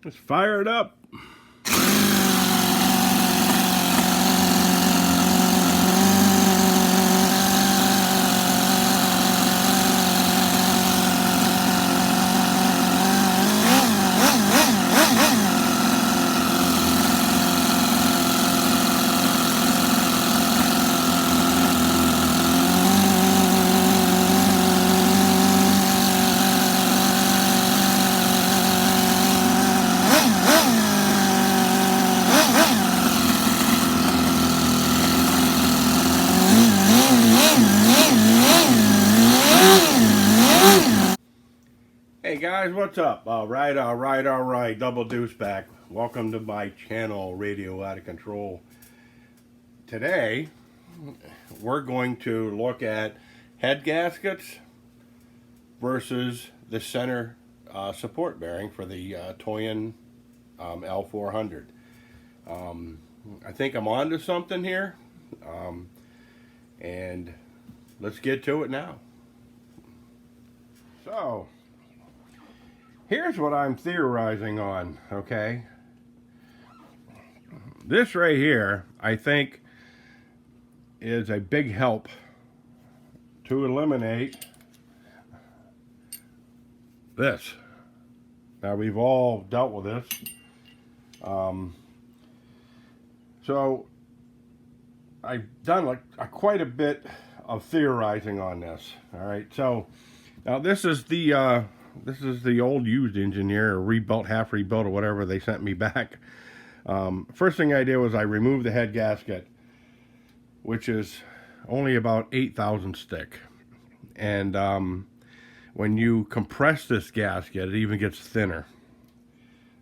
Let's fire it up. Hey guys, what's up? All right. Double Deuce back. Welcome to my channel, Radio Out of Control. Today, we're going to look at head gaskets versus the center support bearing for the Toyan L400. I think I'm onto something here, and let's get to it now. So, here's what I'm theorizing on, okay? This right here, I think, is a big help to eliminate this. Now, we've all dealt with this. So, I've done quite a bit of theorizing on this, all right? So, now this is the old used engine here, rebuilt, half rebuilt, or whatever they sent me back. First thing I did was I removed the head gasket, which is only about 8,000 stick. And when you compress this gasket, it even gets thinner.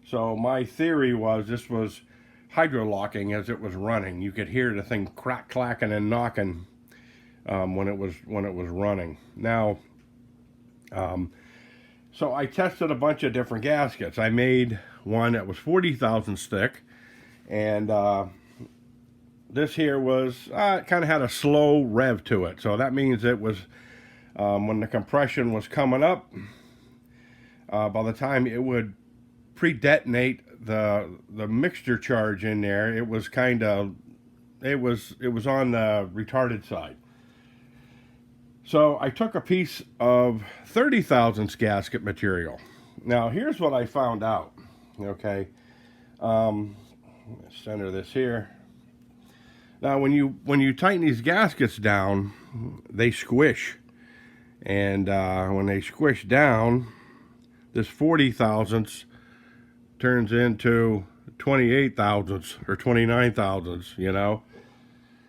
So my theory was this was hydro-locking as it was running. You could hear the thing crack, clacking, and knocking when it was running. Now, so I tested a bunch of different gaskets. I made one that was 40,000 stick, and this here was, it kind of had a slow rev to it. So that means it was, when the compression was coming up, by the time it would pre-detonate the mixture charge in there, it was kind of, it was on the retarded side. So I took a piece of 30,000 gasket material. Now here's what I found out. Okay, center this here. Now when you tighten these gaskets down, they squish, and when they squish down, this 40,000ths turns into 28,000ths or 29,000ths. You know,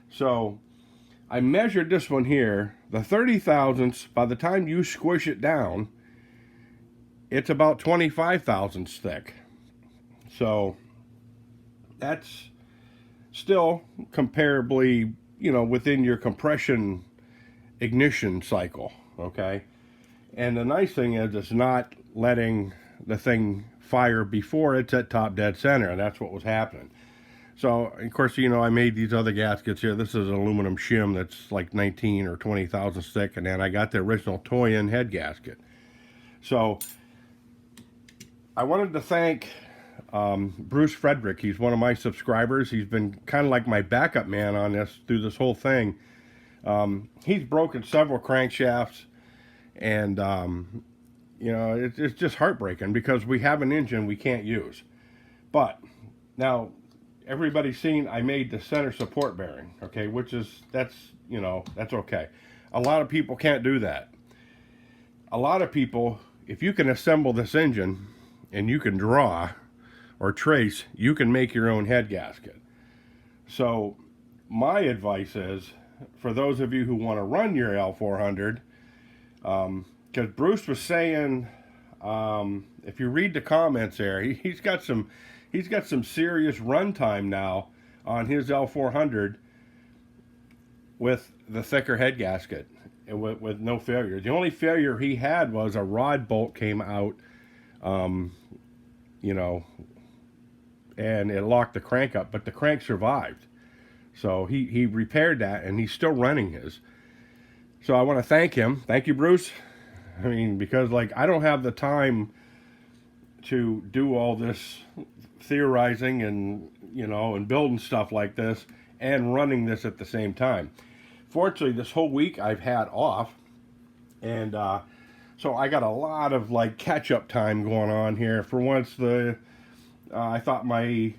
so I measured this one here. The 30,000ths, by the time you squish it down, it's about 25,000 thick. So that's still comparably, you know, within your compression ignition cycle, okay? And the nice thing is it's not letting the thing fire before it's at top dead center, and that's what was happening. So, of course, you know, I made these other gaskets here. This is an aluminum shim that's like 19 or 20,000 thick, and then I got the original Toyan head gasket. So, I wanted to thank Bruce Frederick. He's one of my subscribers. He's been kind of like my backup man on this through this whole thing. He's broken several crankshafts, and, you know, it's just heartbreaking because we have an engine we can't use. But, now, everybody's seen I made the center support bearing, okay, that's okay. A lot of people can't do that. A lot of people, if you can assemble this engine and you can draw or trace, you can make your own head gasket. So my advice is, for those of you who want to run your L400, because Bruce was saying, if you read the comments there, he's got some serious runtime now on his L400 with the thicker head gasket and with no failure. The only failure he had was a rod bolt came out, you know, and it locked the crank up, but the crank survived. So he repaired that, and he's still running his. So I want to thank him. Thank you, Bruce. I mean, because like I don't have the time to do all this theorizing and, you know, and building stuff like this and running this at the same time. Fortunately, this whole week I've had off, and so I got a lot of like catch-up time going on here. For once, I thought my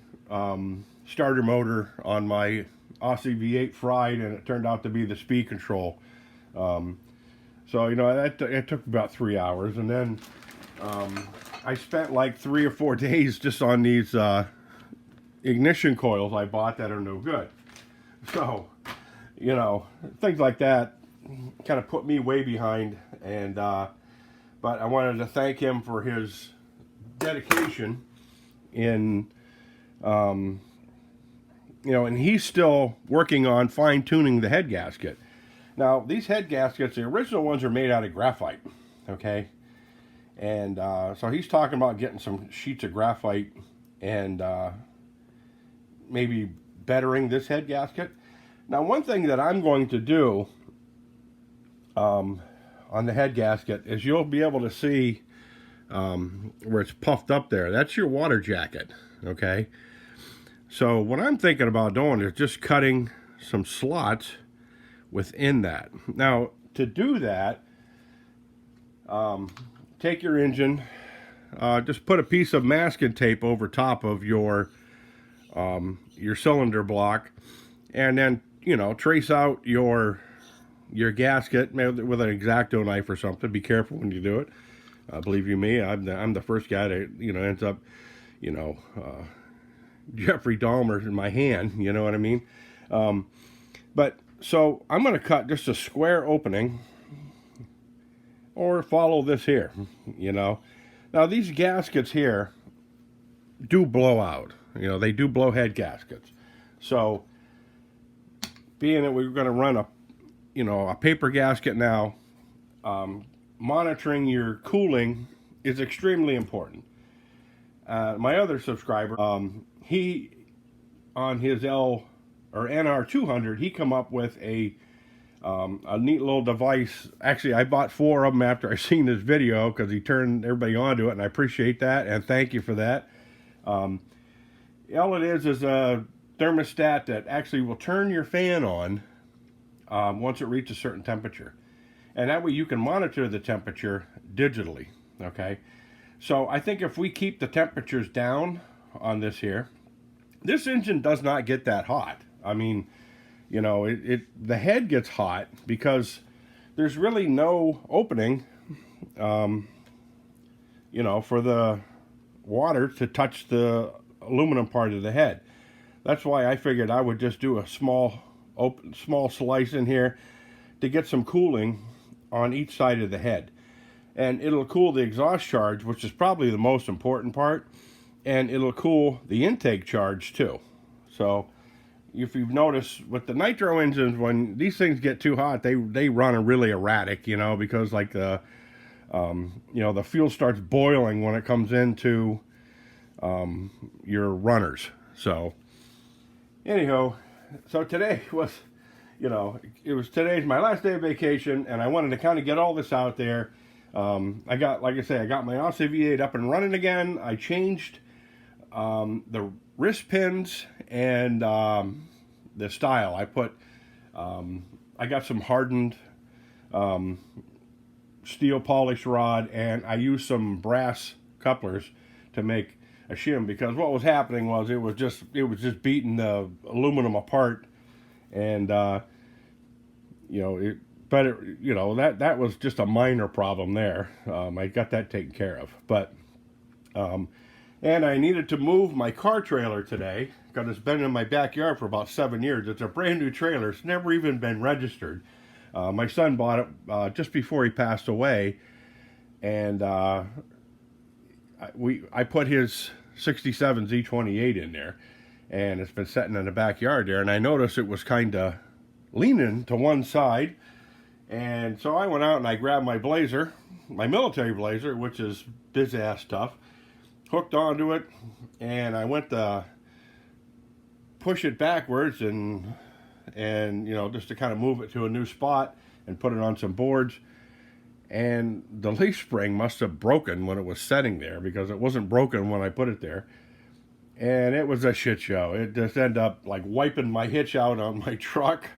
starter motor on my Aussie V8 fried, and it turned out to be the speed control. So, you know, it took about 3 hours, and then I spent like 3 or 4 days just on these ignition coils I bought that are no good. So, you know, things like that kind of put me way behind, and but I wanted to thank him for his dedication in, you know, and he's still working on fine-tuning the head gasket. Now, these head gaskets, the original ones are made out of graphite, okay? And so he's talking about getting some sheets of graphite and maybe bettering this head gasket. Now, one thing that I'm going to do on the head gasket is you'll be able to see where it's puffed up there. That's your water jacket, okay? So what I'm thinking about doing is just cutting some slots within that. Now, to do that, take your engine, just put a piece of masking tape over top of your cylinder block, and then, you know, trace out your gasket with an X-Acto knife or something. Be careful when you do it. Believe you me, I'm the first guy that, you know, ends up, you know, Jeffrey Dahmer in my hand. You know what I mean? But so I'm going to cut just a square opening, or follow this here. You know, now these gaskets here do blow out. You know, they do blow head gaskets. So, being that we're going to run a paper gasket now, monitoring your cooling is extremely important. My other subscriber, he, on his NR200, he come up with a neat little device. Actually, I bought 4 of them after I seen this video, because he turned everybody onto it, and I appreciate that, and thank you for that. All it is a thermostat that actually will turn your fan on once it reaches a certain temperature. And that way you can monitor the temperature digitally, okay? So I think if we keep the temperatures down on this here, this engine does not get that hot. I mean, you know, the head gets hot because there's really no opening, you know, for the water to touch the aluminum part of the head. That's why I figured I would just do a small slice in here to get some cooling on each side of the head. And it'll cool the exhaust charge, which is probably the most important part, and it'll cool the intake charge too. So if you've noticed with the nitro engines, when these things get too hot, they run really erratic, you know, because like the you know, the fuel starts boiling when it comes into your runners. So anyhow, so today was, you know, today's my last day of vacation, and I wanted to kind of get all this out there. I got my Aussie V8 up and running again. I changed the wrist pins and the style. I got some hardened steel polish rod, and I used some brass couplers to make a shim, because what was happening was it was just beating the aluminum apart, and you know, that was just a minor problem there. I got that taken care of, but and I needed to move my car trailer today, because it's been in my backyard for about 7 years. It's a brand new trailer. It's never even been registered. My son bought it just before he passed away, and I put his 67 Z28 in there, and it's been sitting in the backyard there, and I noticed it was kind of leaning to one side, and so I went out and I grabbed my blazer, my military blazer, which is biz-ass stuff, hooked onto it, and I went to push it backwards and you know, just to kind of move it to a new spot and put it on some boards, and the leaf spring must have broken when it was setting there, because it wasn't broken when I put it there. And it was a shit show. It just ended up like wiping my hitch out on my truck.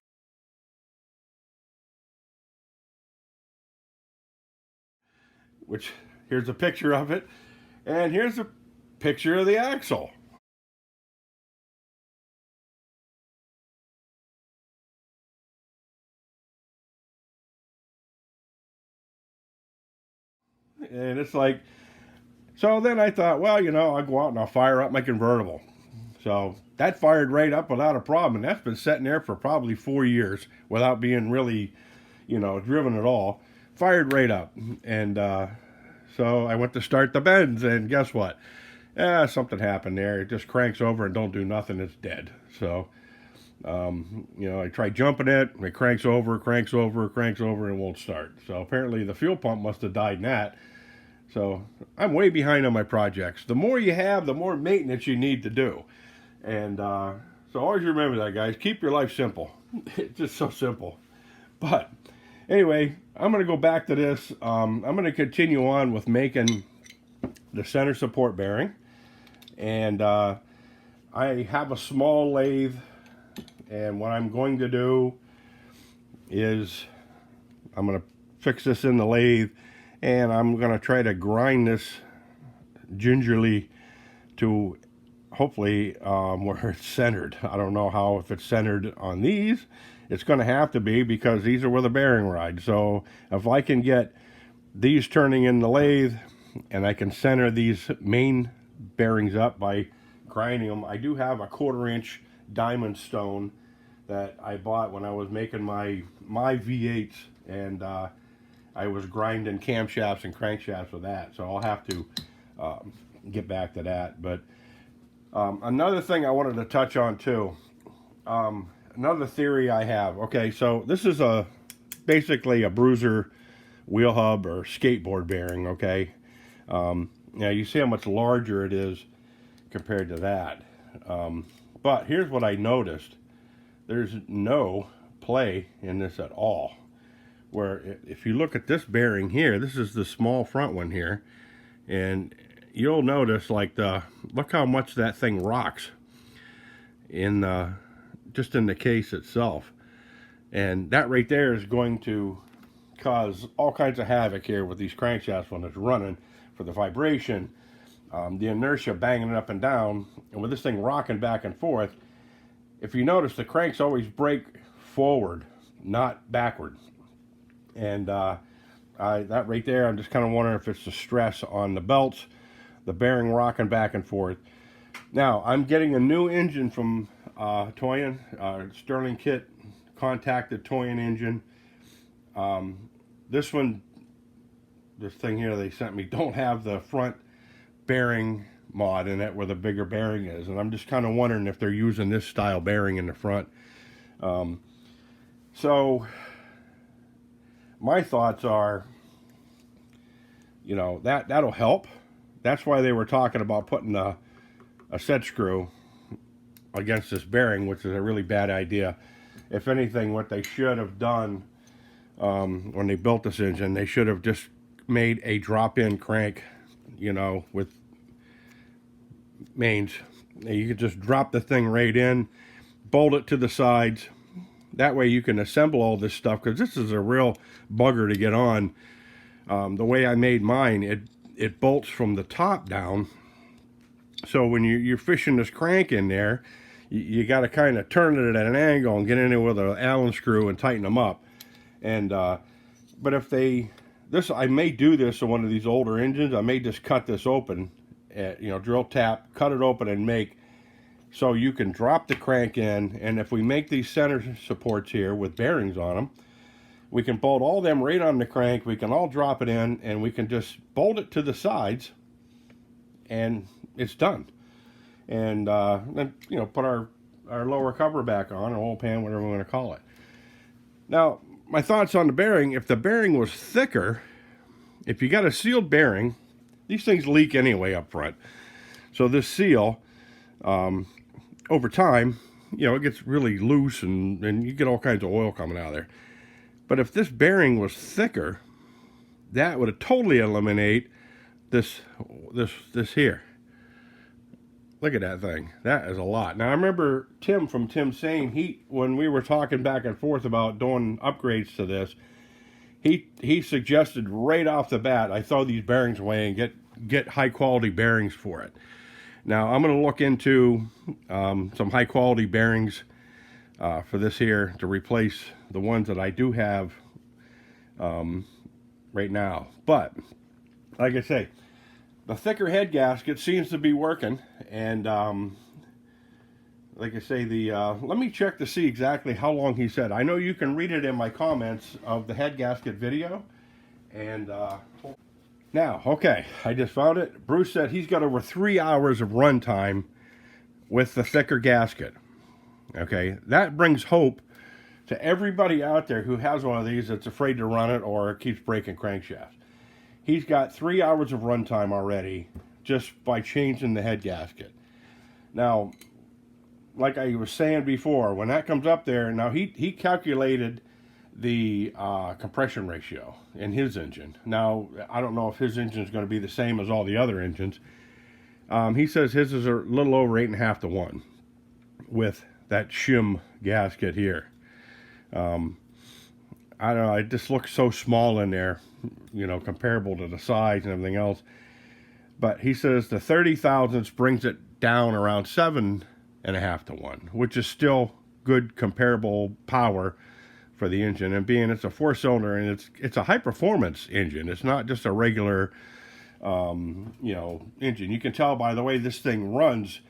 Which, here's a picture of it. And here's a picture of the axle. And it's like, so then I thought, well, you know, I'll go out and I'll fire up my convertible. So that fired right up without a problem. And that's been sitting there for probably 4 years without being really, you know, driven at all. Fired right up. And so I went to start the Benz, and guess what? Something happened there. It just cranks over and don't do nothing. It's dead. So, you know, I tried jumping it. It cranks over, and won't start. So apparently the fuel pump must have died in that. So I'm way behind on my projects. The more you have, the more maintenance you need to do. And so always remember that, guys. Keep your life simple. It's just so simple. But anyway, I'm going to go back to this. I'm going to continue on with making the center support bearing. And I have a small lathe. And what I'm going to do is I'm going to fix this in the lathe. And I'm going to try to grind this gingerly to hopefully where it's centered. I don't know how, if it's centered on these. It's going to have to be, because these are where the bearing rides. So if I can get these turning in the lathe and I can center these main bearings up by grinding them. I do have a 1/4-inch diamond stone that I bought when I was making my V8s, and I was grinding camshafts and crankshafts with that, so I'll have to get back to that. But another thing I wanted to touch on too, another theory I have. Okay, so this is basically a bruiser wheel hub or skateboard bearing. Okay, now you see how much larger it is compared to that. But here's what I noticed: there's no play in this at all. Where if you look at this bearing here, this is the small front one here, and you'll notice like look how much that thing rocks in just in the case itself, and that right there is going to cause all kinds of havoc here with these crankshafts when it's running, for the vibration, the inertia banging it up and down, and with this thing rocking back and forth. If you notice, the cranks always break forward, not backward. And that right there, I'm just kind of wondering if it's the stress on the belts, the bearing rocking back and forth. Now, I'm getting a new engine from Toyan, Sterling Kit contacted Toyan engine. This thing here they sent me don't have the front bearing mod in it where the bigger bearing is. And I'm just kind of wondering if they're using this style bearing in the front. So my thoughts are, you know, that'll help. That's why they were talking about putting a set screw against this bearing, which is a really bad idea. If anything, what they should have done when they built this engine, they should have just made a drop-in crank, you know, with mains. You could just drop the thing right in, bolt it to the sides. That way you can assemble all this stuff, because this is a real bugger to get on. The way I made mine, it bolts from the top down. So when you're fishing this crank in there, you got to kind of turn it at an angle and get in there with an Allen screw and tighten them up. And but if I may do this on one of these older engines. I may just cut this open, you know, drill tap, cut it open, and make so you can drop the crank in. And if we make these center supports here with bearings on them, we can bolt all them right on the crank. We can all drop it in, and we can just bolt it to the sides, and it's done. And then, you know, put our lower cover back on, or oil pan, whatever we want to call it. Now, my thoughts on the bearing: if the bearing was thicker, if you got a sealed bearing, these things leak anyway up front. So this seal, over time, you know, it gets really loose, and you get all kinds of oil coming out of there. But if this bearing was thicker, that would totally eliminate this here. Look at that thing. That is a lot. Now I remember Tim from Tim saying, when we were talking back and forth about doing upgrades to this, he suggested right off the bat I throw these bearings away and get high quality bearings for it. Now I'm going to look into some high quality bearings for this here to replace the ones that I do have right now. But like I say, the thicker head gasket seems to be working, and like I say, let me check to see exactly how long he said. I know you can read it in my comments of the head gasket video. And now, okay, I just found it. Bruce said he's got over 3 hours of run time with the thicker gasket. Okay, that brings hope to everybody out there who has one of these that's afraid to run it or keeps breaking crankshafts. He's got 3 hours of run time already just by changing the head gasket. Now, like I was saying before, when that comes up there, now he calculated the compression ratio in his engine. Now, I don't know if his engine is going to be the same as all the other engines. He says his is a little over 8.5 to 1 with that shim gasket here. I don't know, it just looks so small in there, you know, comparable to the size and everything else. But he says the 30 thousandths brings it down around 7.5 to 1, which is still good comparable power for the engine. And being it's a 4-cylinder and it's a high performance engine. It's not just a regular, you know, engine. You can tell by the way this thing runs.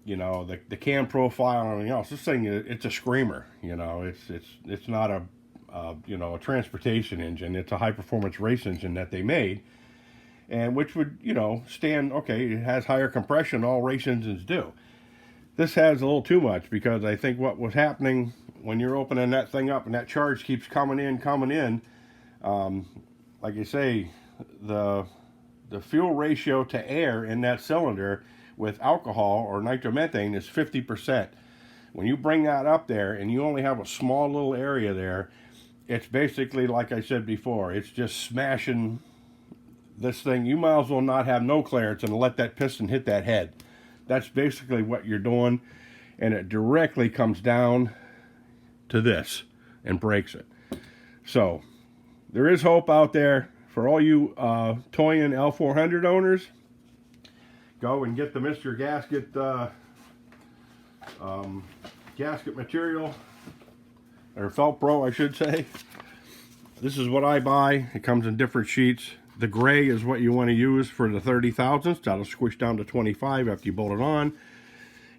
You know, the cam profile and everything else. This thing, it's a screamer. You know, it's not a you know, a transportation engine. It's a high performance race engine that they made, and which would, you know, stand okay. It has higher compression. All race engines do. This has a little too much, because I think what was happening when you're opening that thing up and that charge keeps coming in. Like you say, the fuel ratio to air in that cylinder with alcohol or nitromethane is 50%. When you bring that up there and you only have a small little area there, it's basically, like I said before, it's just smashing this thing. You might as well not have no clearance and let that piston hit that head. That's basically what you're doing, and it directly comes down to this and breaks it. So there is hope out there for all you Toyan L400 owners. Go and get the Mr. Gasket gasket material, or Felpro, I should say. This is what I buy. It comes in different sheets. The gray is what you want to use for the 30 thousandths. That'll squish down to 25 after you bolt it on.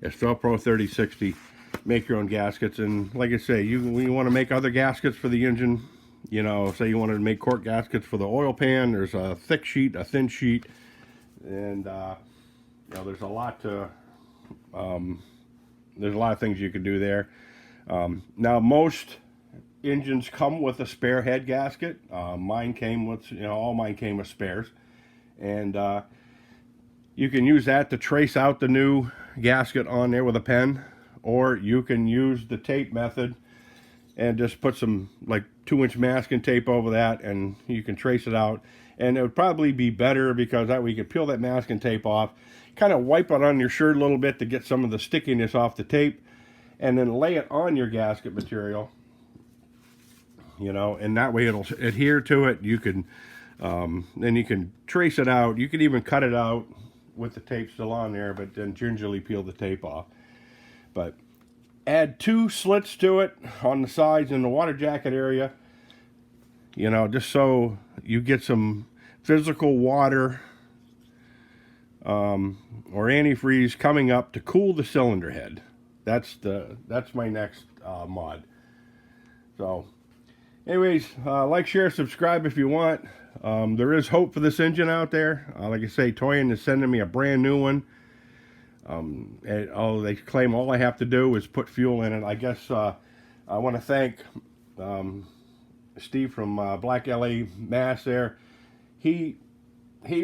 It's Felpro 3060. Make your own gaskets, and like I say, you want to make other gaskets for the engine. You know, say you wanted to make cork gaskets for the oil pan. There's a thick sheet, a thin sheet, and you know, there's a lot of things you can do there. Now, most engines come with a spare head gasket. Mine came with, you know, all mine came with spares, and you can use that to trace out the new gasket on there with a pen, or you can use the tape method and just put some like 2-inch masking tape over that, and you can trace it out. And it would probably be better, because that way you can peel that masking tape off, kind of wipe it on your shirt a little bit to get some of the stickiness off the tape, and then lay it on your gasket material, you know, and that way it'll adhere to it. You can then you can trace it out. You can even cut it out with the tape still on there, but then gingerly peel the tape off. But add 2 slits to it on the sides in the water jacket area, you know, just so you get some physical water or antifreeze coming up to cool the cylinder head. That's my next mod. So anyways, like, share, subscribe if you want. There is hope for this engine out there. Like I say, Toyan is sending me a brand new one. And they claim all I have to do is put fuel in it. I guess I want to thank Steve from Black LA Mass there. He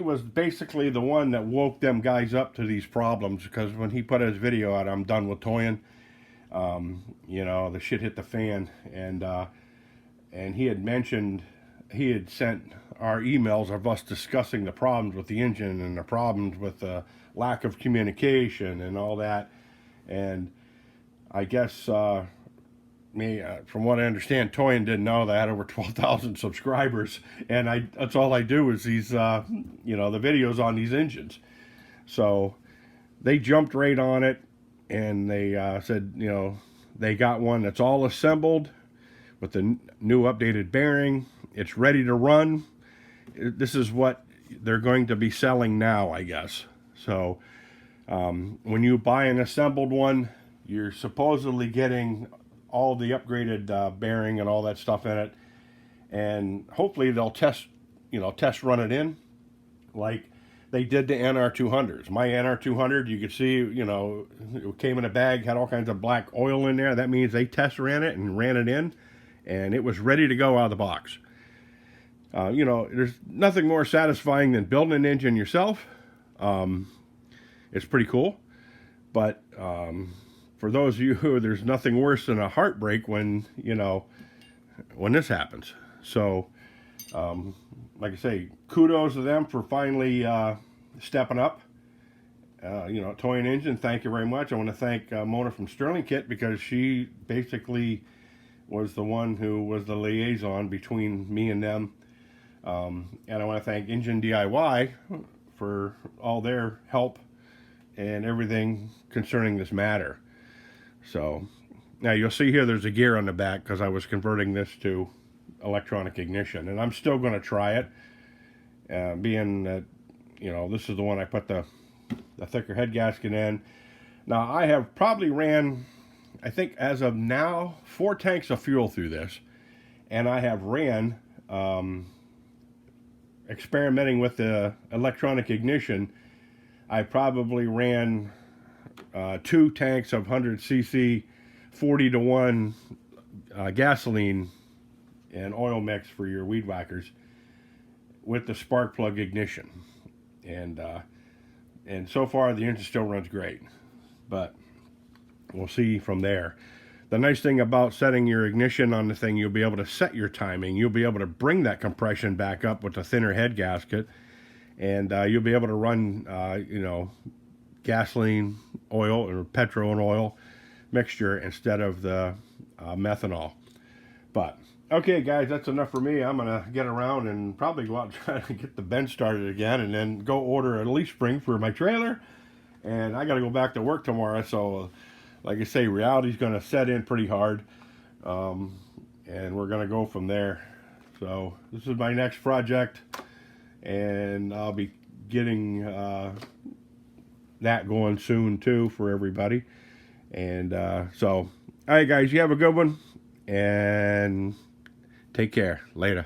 was basically the one that woke them guys up to these problems, because when he put his video out, I'm done with Toyan, you know, the shit hit the fan, and he had mentioned he had sent our emails of us discussing the problems with the engine and the problems with the lack of communication and all that. And I guess from what I understand, Toyan didn't know that I had over 12,000 subscribers, and that's all I do is these, the videos on these engines. So they jumped right on it, and they said, they got one that's all assembled with the new updated bearing. It's ready to run. This is what they're going to be selling now, I guess. So when you buy an assembled one, you're supposedly getting all the upgraded bearing and all that stuff in it, and hopefully they'll test run it in like they did the NR200s. My NR200, you could see, it came in a bag, had all kinds of black oil in there. That means they test ran it and ran it in, and it was ready to go out of the box. There's nothing more satisfying than building an engine yourself. It's pretty cool, but for those of you who, there's nothing worse than a heartbreak when this happens. So, like I say, kudos to them for finally stepping up. Toyan Engine, thank you very much. I want to thank Mona from Sterling Kit, because she basically was the one who was the liaison between me and them. And I want to thank Engine DIY for all their help and everything concerning this matter. So now you'll see here there's a gear on the back because I was converting this to electronic ignition, and I'm still going to try it, being that this is the one I put the thicker head gasket in. Now I have probably ran, I think as of now, 4 tanks of fuel through this, and I have ran experimenting with the electronic ignition. I probably ran 2 tanks of 100cc 40-to-1 gasoline and oil mix for your weed whackers with the spark plug ignition, and so far the engine still runs great, but we'll see from there. The nice thing about setting your ignition on the thing, you'll be able to set your timing. You'll be able to bring that compression back up with the thinner head gasket, and you'll be able to run gasoline, oil, or petrol and oil mixture instead of the methanol. But okay, guys, that's enough for me. I'm gonna get around and probably go out and try to get the bench started again, and then go order a leaf spring for my trailer. And I gotta go back to work tomorrow, so like I say, reality's gonna set in pretty hard, and we're gonna go from there. So this is my next project, and I'll be getting that going soon too for everybody. And so, all right, guys, you have a good one, and take care. Later.